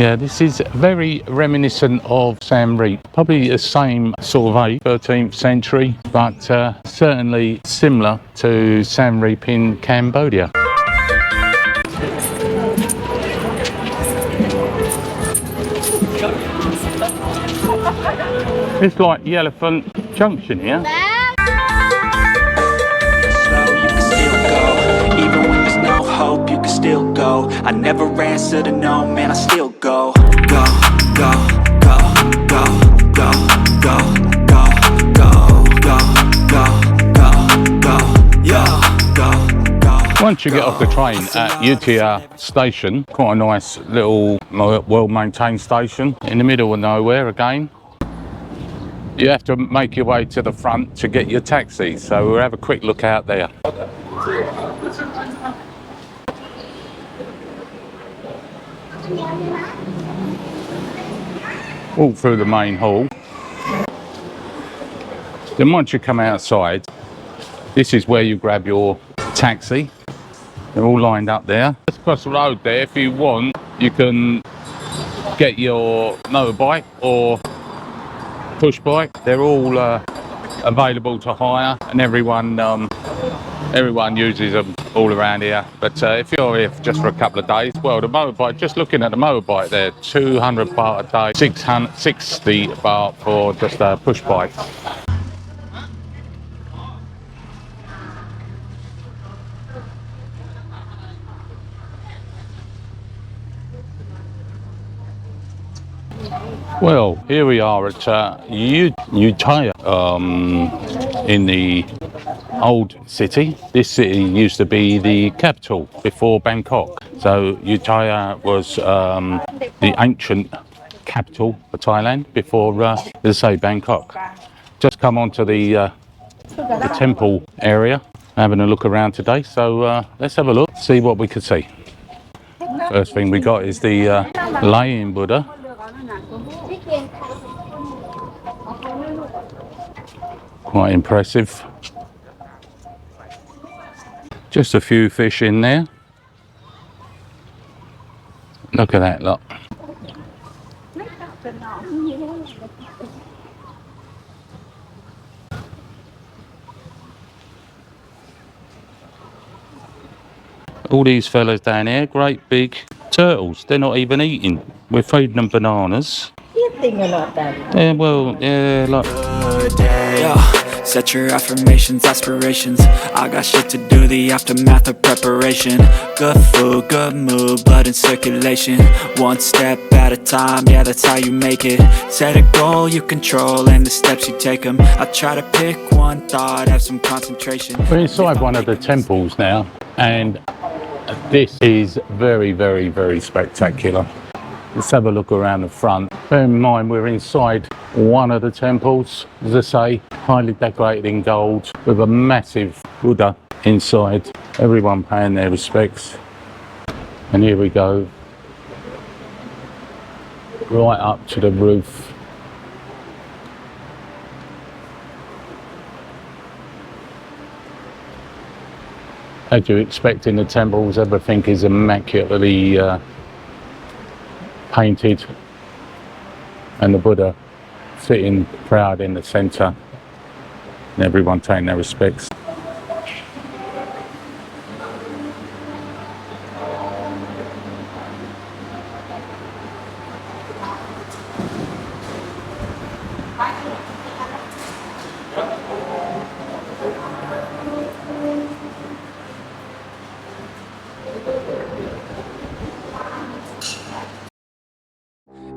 Yeah, this is very reminiscent of Siem Reap. Probably the same sort of age, 13th century, but certainly similar to Siem Reap in Cambodia. It's like the Elephant Junction here. Hope you can still go. I never answer to no, man, I still go. Go, go, go, go, go, go, go, go, go, go, go, go, yeah, go, go. Once you get off the train at Ayutthaya station, quite a nice little well-maintained station in the middle of nowhere again. You have to make your way to the front to get your taxi, so we'll have a quick look out there. Walk through the main hall. Then once you come outside, this is where you grab your taxi. They're all lined up there. Just across the road there, if you want, you can get your motorbike or push bike. They're all available to hire, and everyone uses them all around here. But if you're here just for a couple of days, well, the motorbike, just looking at the motorbike there, 200 baht a day, 660 baht for just a push bike. Well, here we are at Ayutthaya in the old city. This city used to be the capital before Bangkok. So Ayutthaya was the ancient capital for Thailand before, let's say, Bangkok. Just come onto the temple area, having a look around today. So let's have a look, see what we can see. First thing we got is the Lion Buddha. Quite impressive. Just a few fish in there. Look at that lot. All these fellas down here, great big turtles. They're not even eating. We're feeding them bananas. Yeah, well, yeah, like. Set your affirmations, aspirations. I got shit to do, the aftermath of preparation. Good food, good mood, blood in circulation. One step at a time, yeah, that's how you make it. Set a goal you control and the steps you take them. I try to pick one thought, have some concentration. We're inside one of the temples now, and this is very, very, very spectacular. Let's have a look around the front. Bear in mind we're inside one of the temples, as I say, highly decorated in gold with a massive Buddha inside. Everyone paying their respects. And here we go, right up to the roof. As you expect in the temples, everything is immaculately painted, and the Buddha sitting proud in the centre, and everyone taking their respects.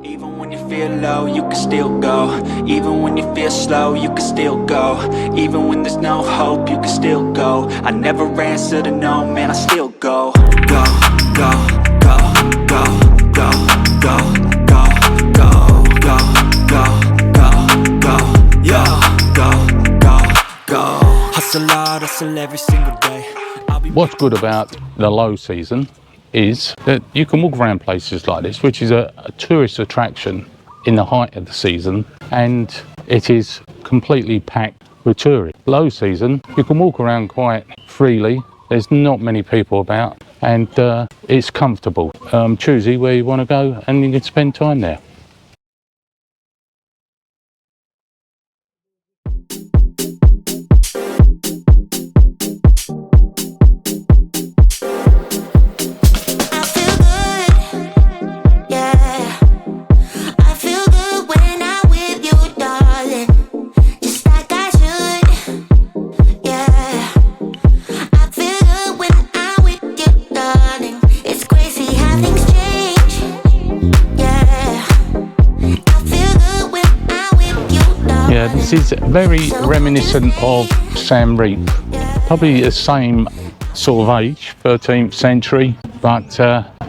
Even when you feel low, you can still go. Even when you feel slow, you can still go. Even when there's no hope, you can still go. I never answer to no, man, I still go. Go, go, go, go, go, go, go, go, go, go, go, go, yeah, go, go, go. Hustle hard, hustle every single day. What's good about the low season is that you can walk around places like this, which is a tourist attraction in the height of the season, and it is completely packed with tourists. Low season, you can walk around quite freely. There's not many people about, and it's comfortable. Choose where you want to go and you can spend time there. Yeah, this is very reminiscent of Siem Reap. Probably the same sort of age, 13th century, but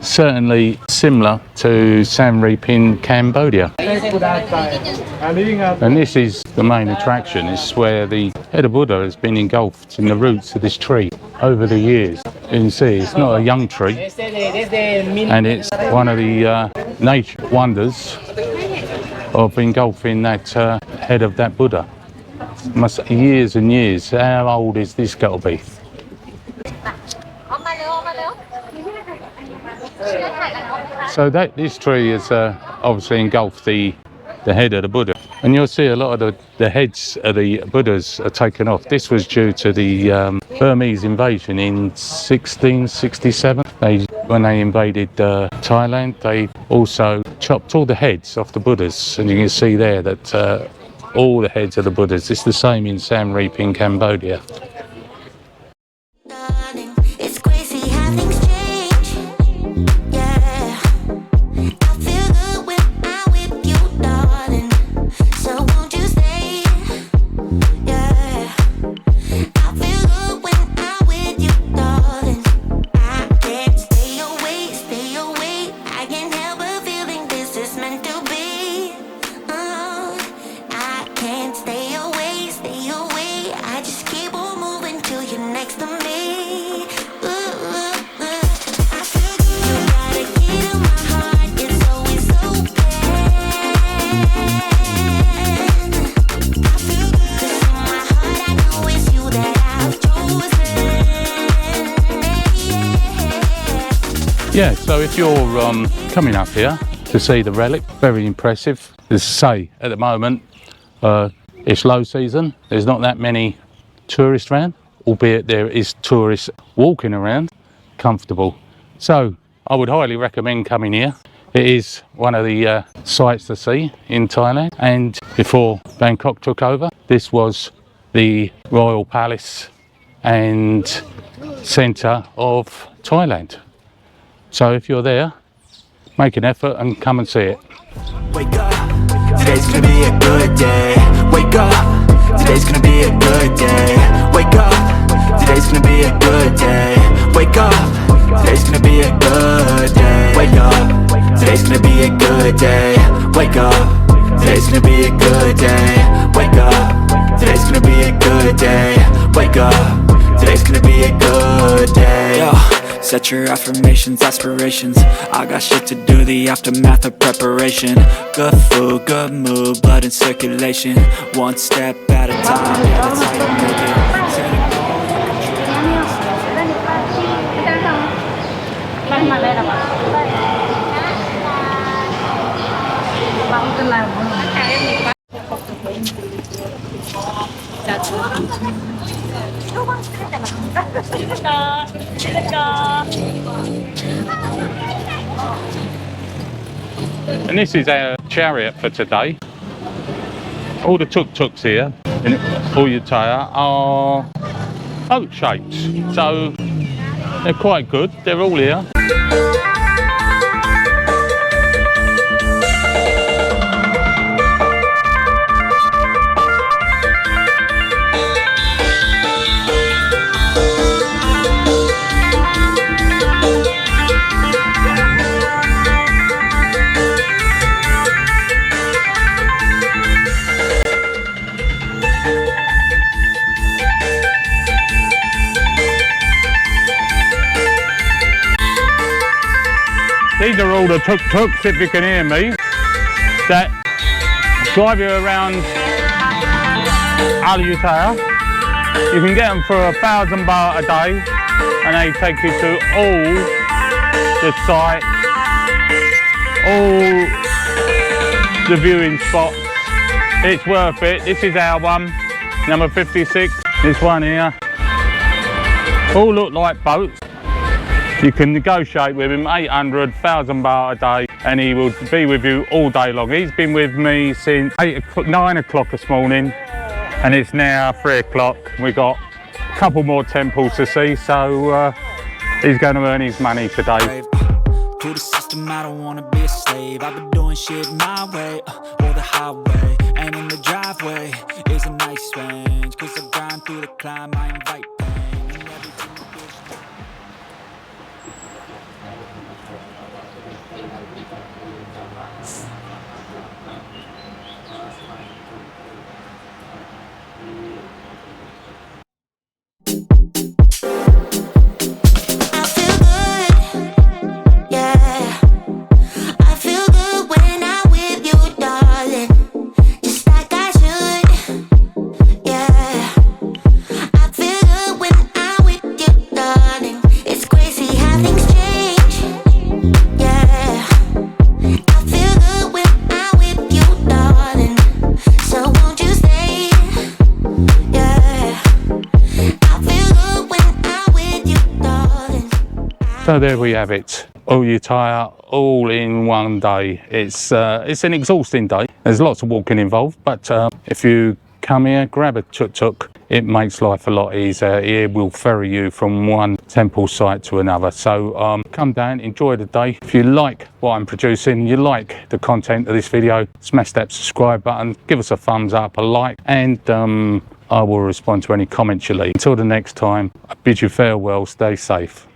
certainly similar to Siem Reap in Cambodia. And this is the main attraction. It's where the head of Buddha has been engulfed in the roots of this tree over the years. You can see it's not a young tree, and it's one of the nature wonders of engulfing that head of that Buddha. Years and years. How old is this got to be? So this tree has obviously engulfed the head of the Buddha, and you'll see a lot of the heads of the Buddhas are taken off. This was due to the Burmese invasion in 1667. When they invaded Thailand, they also chopped all the heads off the Buddhas, and you can see there that all the heads of the Buddhas. It's the same in Siem Reap in Cambodia. Yeah, so if you're coming up here to see the relic, very impressive. As I say, at the moment, it's low season. There's not that many tourists around, albeit there is tourists walking around, comfortable. So I would highly recommend coming here. It is one of the sights to see in Thailand. And before Bangkok took over, this was the royal palace and centre of Thailand. So if you're there, make an effort and come and see it. Wake up, today's gonna be a good day. Wake up, today's gonna be a good day. Wake up, today's gonna be a good day. Wake up, today's gonna be a good day. Wake up, today's gonna be a good day. Wake up, today's gonna be a good day. Wake up, today's gonna be a good day. Wake up, today's gonna be a good day. Yo. Set your affirmations, aspirations. I got shit to do, the aftermath of preparation. Good food, good mood, blood in circulation. One step at a time, yeah, that's how you make it. Set a goal, And this is our chariot for today. All the tuk-tuks here in Ayutthaya are oak shaped, so they're quite good. They're all here. These are all the tuk-tuks, if you can hear me, that drive you around Ayutthaya. You can get them for 1,000 baht a day. and they take you to all the sites, all the viewing spots. It's worth it. This is our one, number 56. This one here. All look like boats. You can negotiate with him 800, 1,000 baht a day, and he will be with you all day long. He's been with me since 9 o'clock this morning, and it's now 3 o'clock. We've got a couple more temples to see, so he's going to earn his money today. To the system, I don't wanna be a slave. I've been doing shit my way, or the highway. And in the driveway is a nice range, cause I grind through the climb, I invite pain. And every time I feel So there we have it, Ayutthaya, all in one day. It's an exhausting day. There's lots of walking involved, but if you come here, grab a tuk-tuk, it makes life a lot easier. It will ferry you from one temple site to another. So come down, enjoy the day. If you like what I'm producing, you like the content of this video, smash that subscribe button, give us a thumbs up, a like, and I will respond to any comments you leave. Until the next time, I bid you farewell, stay safe.